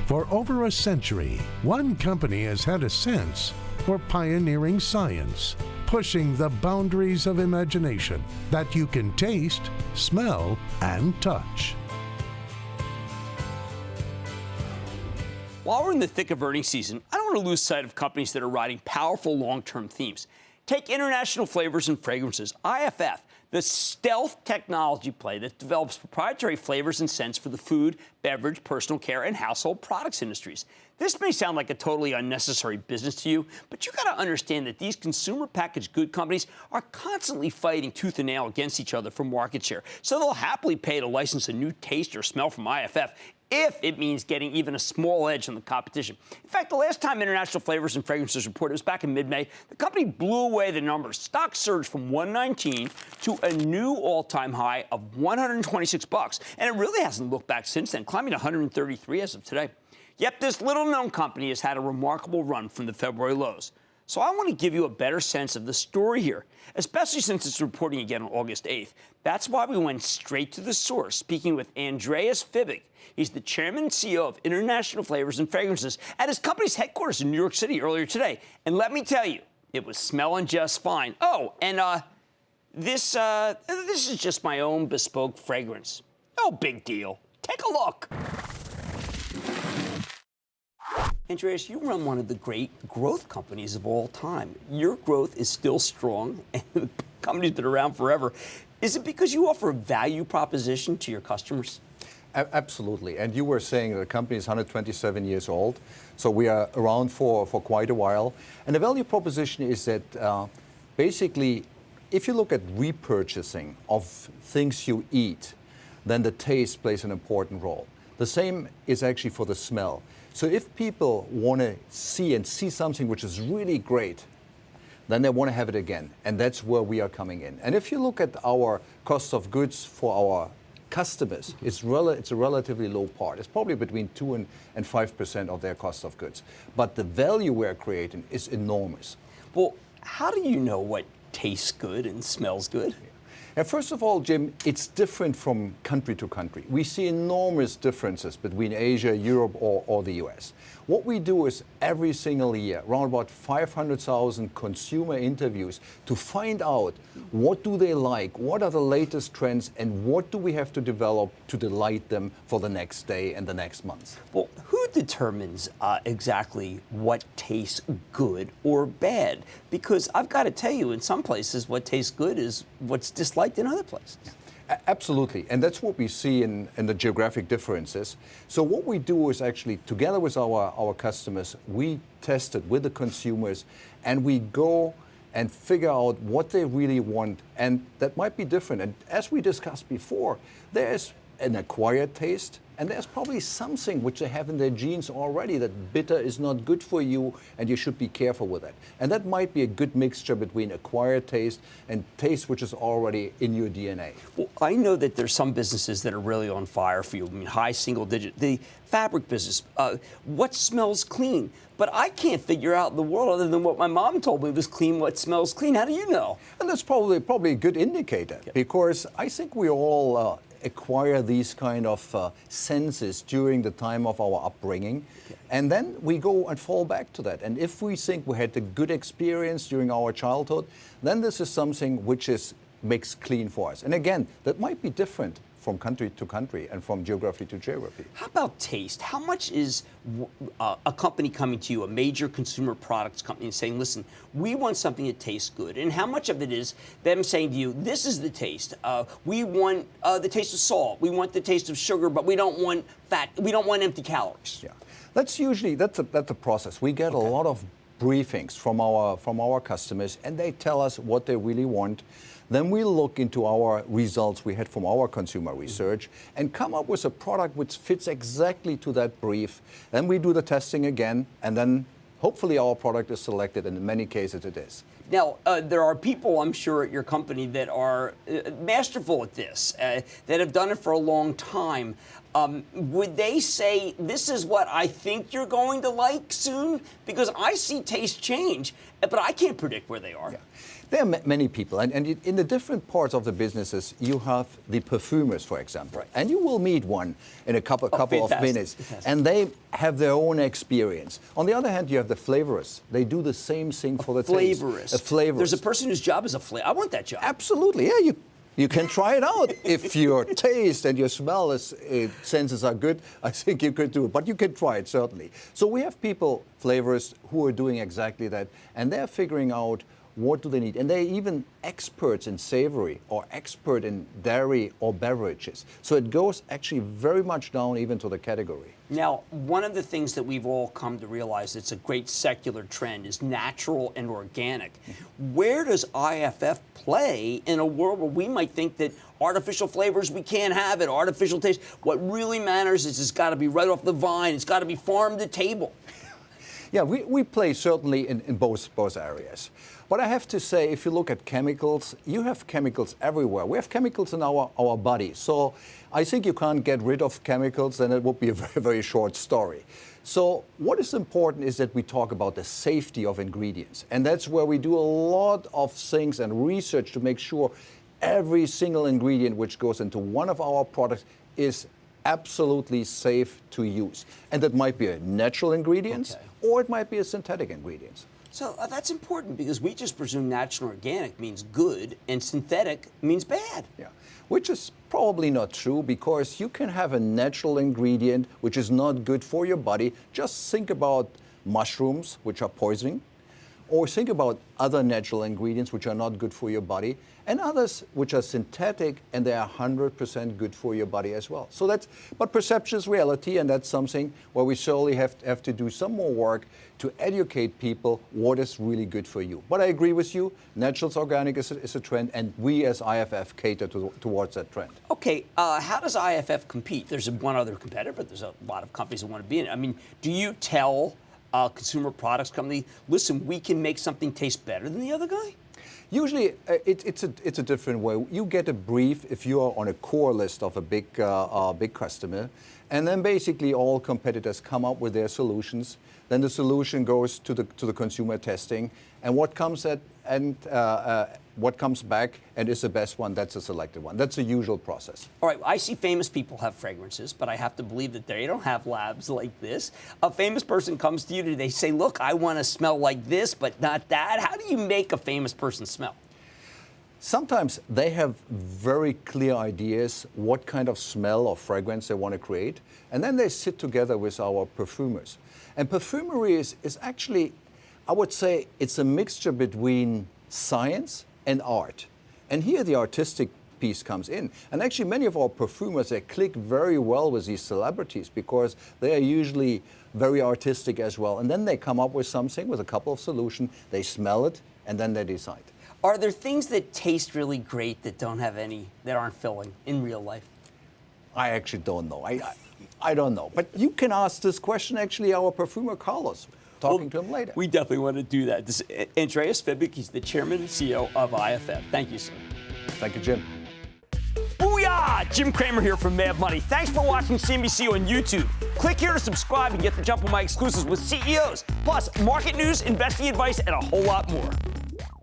For over a century, one company has had a sense for pioneering science, pushing the boundaries of imagination that you can taste, smell, and touch. While we're in the thick of earnings season, I don't want to lose sight of companies that are riding powerful long-term themes. Take International Flavors and Fragrances, IFF, the stealth technology play that develops proprietary flavors and scents for the food, beverage, personal care, and household products industries. This may sound like a totally unnecessary business to you, but you got to understand that these consumer packaged good companies are constantly fighting tooth and nail against each other for market share. So they'll happily pay to license a new taste or smell from IFF if it means getting even a small edge on the competition. In fact, the last time International Flavors and Fragrances reported, it was back in mid-May, the company blew away the numbers. Stock surged from $119 to a new all-time high of $126, and it really hasn't looked back since then, climbing to $133 as of today. Yep, this little-known company has had a remarkable run from the February lows. So I want to give you a better sense of the story here, especially since it's reporting again on August 8th. That's why we went straight to the source, speaking with Andreas Fibbig. He's the chairman and CEO of International Flavors and Fragrances at his company's headquarters in New York City earlier today. And let me tell you, it was smelling just fine. Oh, and this is just my own bespoke fragrance. No big deal. Take a look. Andreas, you run one of the great growth companies of all time. Your growth is still strong, and the company's been around forever. Is it because you offer a value proposition to your customers? Absolutely. And you were saying the company is 127 years old, so we are around for quite a while. And the value proposition is that basically, if you look at repurchasing of things you eat, then the taste plays an important role. The same is actually for the smell. So if people want to see something which is really great, then they want to have it again. And that's where we are coming in. And if you look at our cost of goods for our customers, it's a relatively low part. It's probably between 2 and 5% of their cost of goods. But the value we're creating is enormous. Well, how do you know what tastes good and smells good? And first of all, Jim, it's different from country to country. We see enormous differences between Asia, Europe, or the US. What we do is every single year, around about 500,000 consumer interviews to find out what do they like, what are the latest trends, and what do we have to develop to delight them for the next day and the next month. Well, who determines exactly what tastes good or bad? Because I've got to tell you, in some places, what tastes good is what's disliked in other places. Absolutely, and that's what we see in the geographic differences. So what we do is actually, together with our customers, we test it with the consumers, and we go and figure out what they really want, and that might be different. And as we discussed before, there's an acquired taste, and there's probably something which they have in their genes already that bitter is not good for you, and you should be careful with it. And that might be a good mixture between acquired taste and taste which is already in your DNA. Well, I know that there's some businesses that are really on fire for you. I mean, high single digit. The fabric business, what smells clean? But I can't figure out in the world, other than what my mom told me was clean, what smells clean. How do you know? And that's probably a good indicator, because I think we all acquire these kind of senses during the time of our upbringing, and then we go and fall back to that. And if we think we had a good experience during our childhood, then this is something which makes clean for us. And again, that might be different from country to country and from geography to geography. How about taste? How much is a company coming to you, a major consumer products company, and saying, listen, we want something that tastes good? And how much of it is them saying to you, this is the taste. We want the taste of salt. We want the taste of sugar, but we don't want fat. We don't want empty calories. Yeah, that's a process. We get a lot of briefings from our customers, and they tell us what they really want. Then we look into our results we had from our consumer research and come up with a product which fits exactly to that brief. Then we do the testing again, and then hopefully our product is selected, and in many cases it is. Now, there are people, I'm sure, at your company that are masterful at this, that have done it for a long time. Would they say, this is what I think you're going to like soon? Because I see taste change, but I can't predict where they are. Yeah. There are many people, and in the different parts of the businesses, you have the perfumers, for example, and you will meet one in a couple of minutes, and they have their own experience. On the other hand, you have the flavorers. They do the same thing for the taste. A flavorist. There's a person whose job is a flavor. I want that job. Absolutely, yeah. You can try it out. If your taste and your smell senses are good, I think you could do it. But you can try it, certainly. So we have people, flavorists, who are doing exactly that, and they're figuring out what do they need? And they're even experts in savory or expert in dairy or beverages. So it goes actually very much down even to the category. Now, one of the things that we've all come to realize it's a great secular trend is natural and organic. Where does IFF play in a world where we might think that artificial flavors, we can't have it, artificial taste? What really matters is it's got to be right off the vine. It's got to be farm to table. Yeah, we play certainly in both areas. But I have to say, if you look at chemicals, you have chemicals everywhere. We have chemicals in our body. So I think you can't get rid of chemicals, and it would be a very, very short story. So what is important is that we talk about the safety of ingredients. And that's where we do a lot of things and research to make sure every single ingredient which goes into one of our products is absolutely safe to use. And that might be a natural ingredient, or it might be a synthetic ingredient. So that's important because we just presume natural and organic means good and synthetic means bad. Yeah, which is probably not true because you can have a natural ingredient which is not good for your body. Just think about mushrooms, which are poisoning, or think about other natural ingredients which are not good for your body, and others which are synthetic and they are 100% good for your body as well. So but perception is reality, and that's something where we surely have to do some more work to educate people what is really good for you. But I agree with you, naturals organic is a trend, and we as IFF cater towards that trend. Okay, how does IFF compete? There's one other competitor, but there's a lot of companies that want to be in it. I mean, do you tell consumer products company, listen, we can make something taste better than the other guy? Usually, it's a different way. You get a brief if you are on a core list of a big customer, and then basically all competitors come up with their solutions. Then the solution goes to the consumer testing, and what comes back and is the best one, that's a selected one. That's the usual process. All right, I see famous people have fragrances, but I have to believe that they don't have labs like this. A famous person comes to you, they say, look, I want to smell like this, but not that. How do you make a famous person smell? Sometimes they have very clear ideas what kind of smell or fragrance they want to create, and then they sit together with our perfumers. And perfumery is actually, I would say, it's a mixture between science and art. And here the artistic piece comes in. And actually many of our perfumers, they click very well with these celebrities because they are usually very artistic as well. And then they come up with something, with a couple of solutions, they smell it, and then they decide. Are there things that taste really great that don't have that aren't filling in real life? I actually don't know. I don't know. But you can ask this question, actually, our perfumer Carlos, talking to him later. We definitely want to do that. This is Andreas Fibig. He's the chairman and CEO of IFF. Thank you, sir. Thank you, Jim. Booyah! Jim Cramer here from Mad Money. Thanks for watching CNBC on YouTube. Click here to subscribe and get the jump on my exclusives with CEOs, plus market news, investing advice, and a whole lot more.